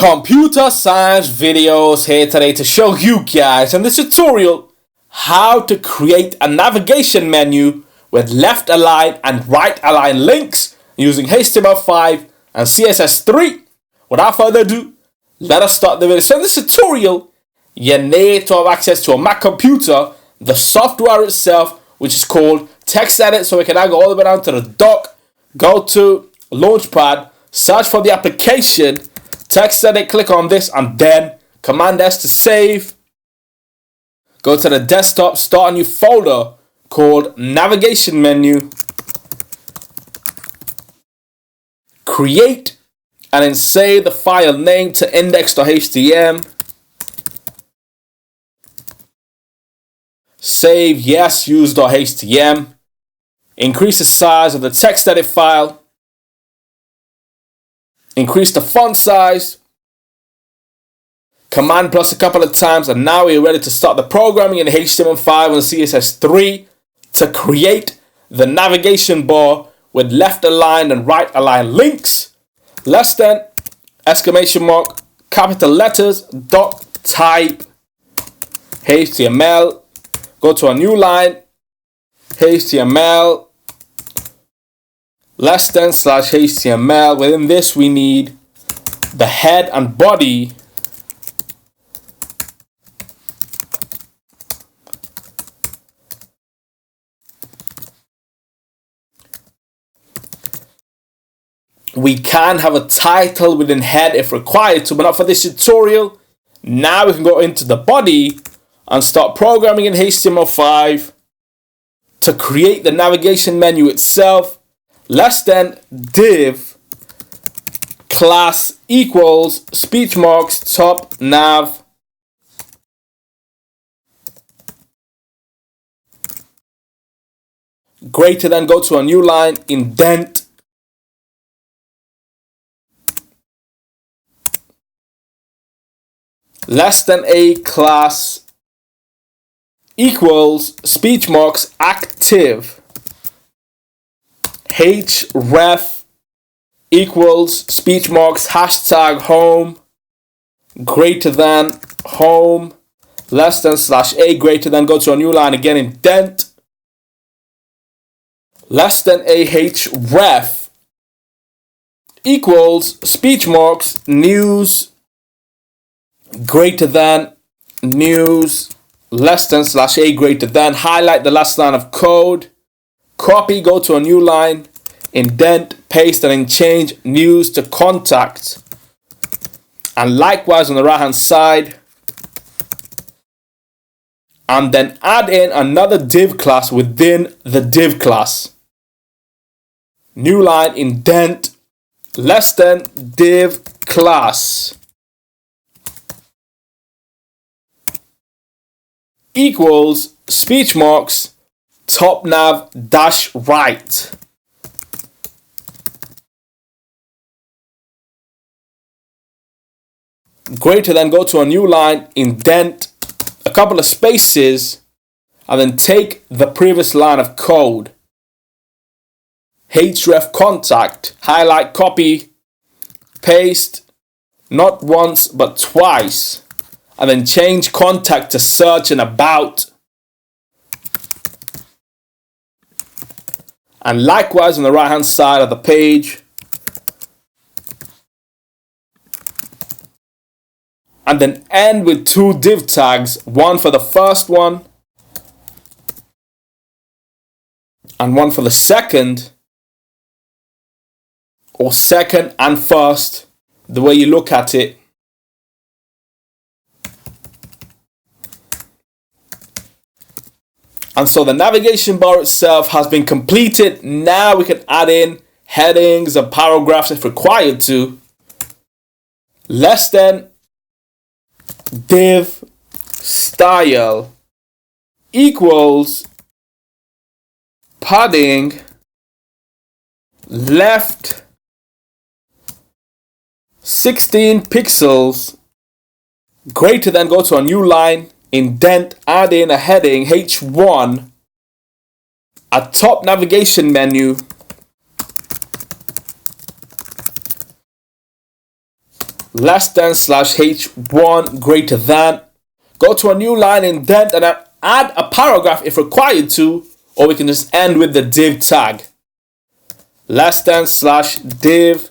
Computer science videos here today to show you guys in this tutorial how to create a navigation menu with left align and right align links using HTML5 and CSS3. Without further ado, let us start the video. So in this tutorial, you need to have access to a Mac computer, the software itself, which is called TextEdit. So we can now go all the way down to the dock, go to Launchpad, search for the application, TextEdit, click on this, and then Command S to save. Go to the desktop, start a new folder called Navigation Menu. Create, and then save the file name to index.html. Save, yes, use.html. Increase the size of the TextEdit file. Increase the font size. Command plus a couple of times, and now we're ready to start the programming in HTML5 and CSS3 to create the navigation bar with left aligned and right aligned links. Less than, exclamation mark, capital letters, dot type, HTML. Go to a new line, HTML, less than slash HTML. Within this, we need the head and body. We can have a title within head if required to, but not for this tutorial. Now we can go into the body and start programming in HTML5 to create the navigation menu itself. Less than div class equals speech marks top nav. Greater than, go to a new line, indent. Less than a class equals speech marks active. Href equals speech marks hashtag home. Greater than home. Less than slash a, greater than, go to a new line again, indent. Less than a href equals speech marks news. Greater than news. Less than slash a, greater than. Highlight the last line of code. Copy, go to a new line, indent, paste, and then change news to contact. And likewise on the right hand side. And then add in another div class within the div class. New line, indent, less than div class equals speech marks top nav dash right. Greater than, go to a new line, indent a couple of spaces, and then take the previous line of code. Href contact, highlight, copy, paste, not once but twice, and then change contact to search and about. And likewise on the right hand side of the page. And then end with two div tags, one for the first one and one for the second, or second and first, the way you look at it. And so the navigation bar itself has been completed. Now we can add in headings and paragraphs if required to. Less than div style equals padding left 16 pixels, greater than, go to a new line, indent, add in a heading H1, a top navigation menu, less than slash h1 greater than. Go to a new line, indent, and add a paragraph if required to, or we can just end with the div tag. Less than slash div.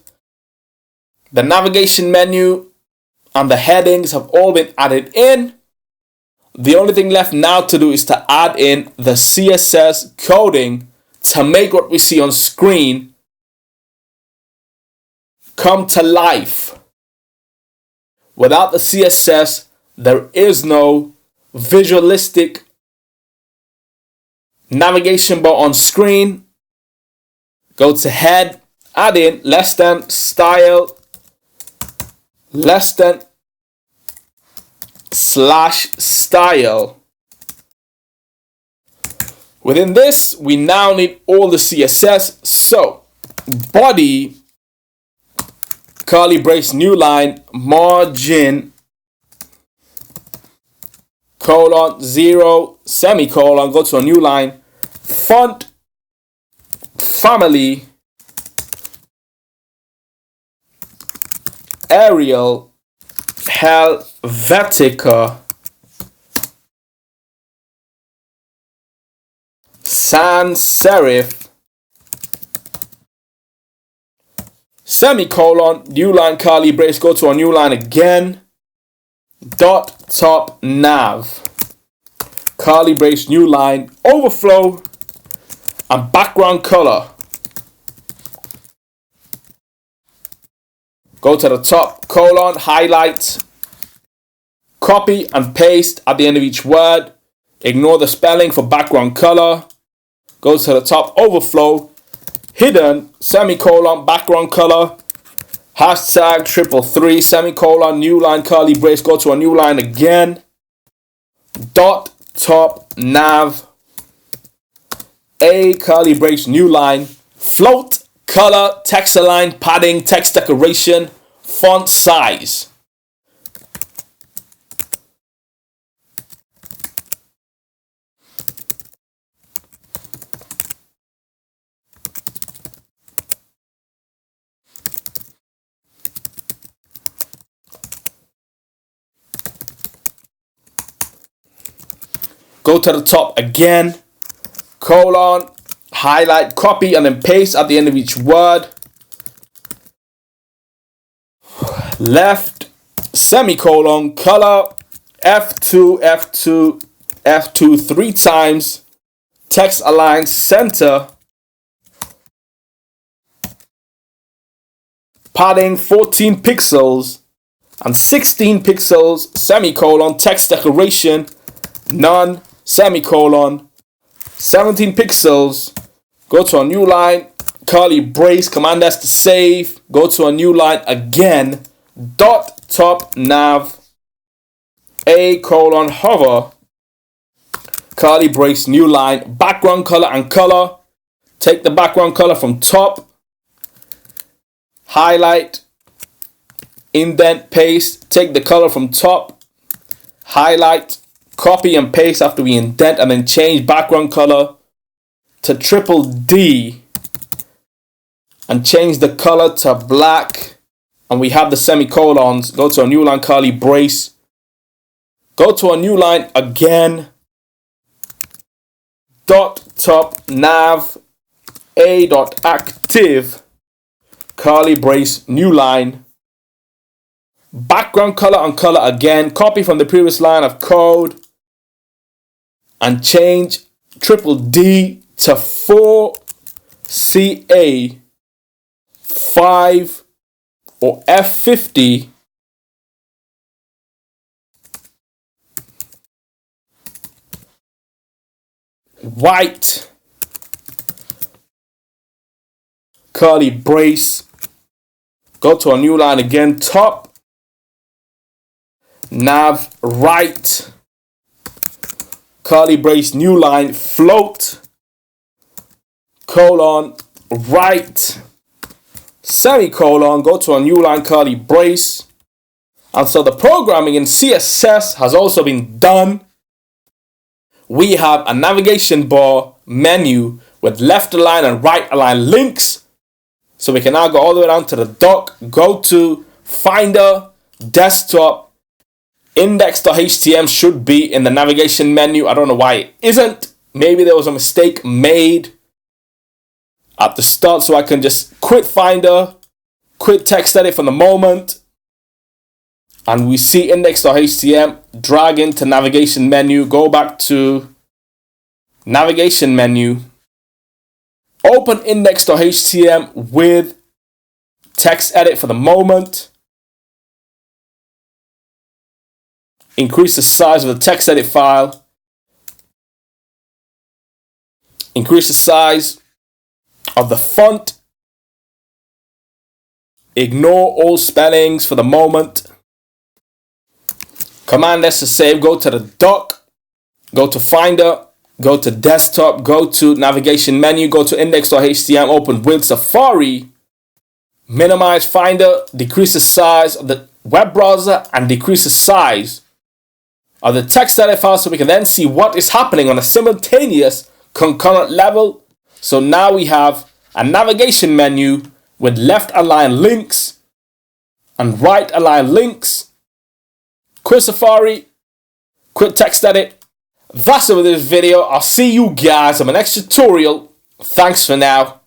The navigation menu and the headings have all been added in. The only thing left now to do is to add in the CSS coding to make what we see on screen come to life. Without the CSS, there is no visualistic navigation bar on screen. Go to head, add in less than style, less than slash style. Within this, we now need all the CSS. So body, curly brace, new line, margin, colon, 0, semicolon, go to a new line, font, family, Arial, Helvetica, sans serif, semicolon, new line, curly brace, go to a new line again, dot top nav, curly brace, new line, overflow, and background color. Go to the top, colon, highlight, copy and paste at the end of each word. Ignore the spelling for background color. Go to the top, overflow, hidden, semicolon, background color, hashtag 333, semicolon, new line, curly brace, go to a new line again, dot top nav, a curly brace, new line, float, color, text align, padding, text decoration, font size. Go to the top again, colon, highlight, copy, and then paste at the end of each word. Left, semicolon, color, F2, F2, F2 3 times, text align, center, padding 14 pixels and 16 pixels, semicolon, text decoration, none, semicolon, 17 pixels, go to a new line, curly brace, command S to save, go to a new line again, dot top nav, a colon hover, curly brace, new line, background color and color, take the background color from top, highlight, indent, paste, take the color from top, highlight, copy and paste after we indent, and then change background color to triple D and change the color to black, and we have the semicolons. Go to a new line, curly brace, go to a new line again, dot top nav, a dot active, curly brace, new line, background color and color again, copy from the previous line of code and change triple D to 4 CA 5 or F50, white, curly brace, go to a new line again, top, nav right, curly brace, new line, float, colon, right, semicolon, go to a new line, curly brace. And so the programming in CSS has also been done. We have a navigation bar menu with left align and right align links. So we can now go all the way down to the dock, go to Finder, desktop, index.html should be in the navigation menu. I don't know why it isn't. Maybe there was a mistake made at the start, so I can just quit Finder, quit text edit for the moment, and we see index.html, drag into navigation menu, go back to navigation menu, open index.html with text edit for the moment, increase the size of the text edit file, increase the size of the font, ignore all spellings for the moment. Command S to save, go to the dock, go to Finder, go to desktop, go to navigation menu, go to index.html, open with Safari, minimize Finder, decrease the size of the web browser, and decrease the size of the text edit file so we can then see what is happening on a simultaneous concurrent level. So now we have a navigation menu with left align links and right align links. Quit Safari, quit text edit. That's it with this video. I'll see you guys on my next tutorial. Thanks for now.